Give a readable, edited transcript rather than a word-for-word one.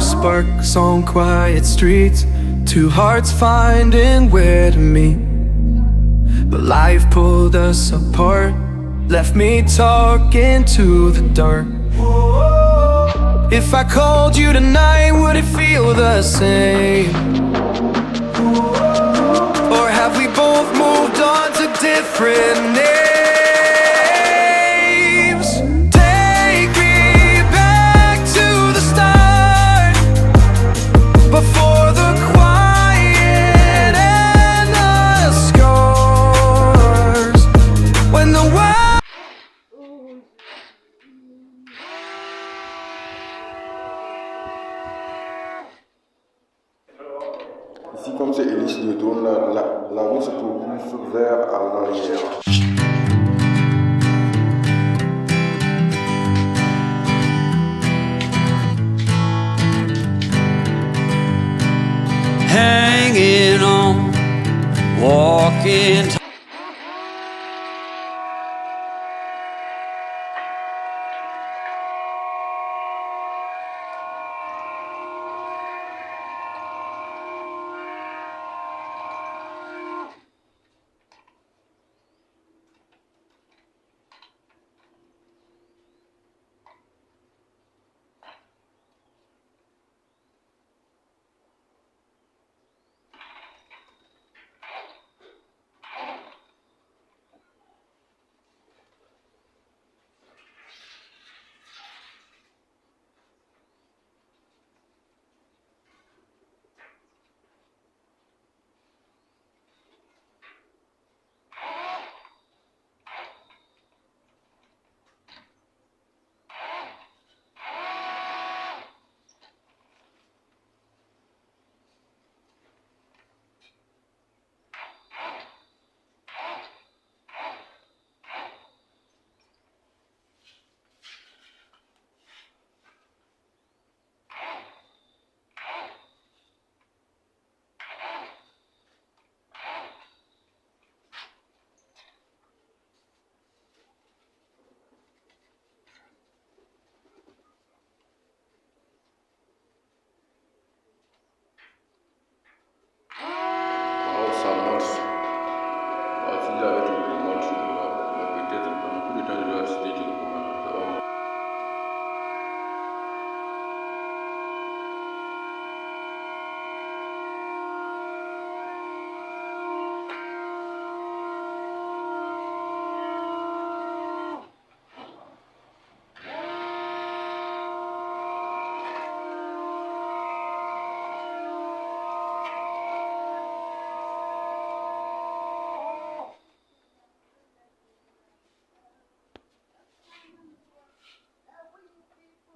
sparks on quiet streets, two hearts finding where to meet. But life pulled us apart, left me talking to the dark. If I called you tonight, would it feel the same? Or have we both moved on to different names? Take me back to the start, before the quiet and the scars, when the world. Ici, comme c'est hélice de tourne, la roue se propulse vers à l'arrière. Hanging on, walking.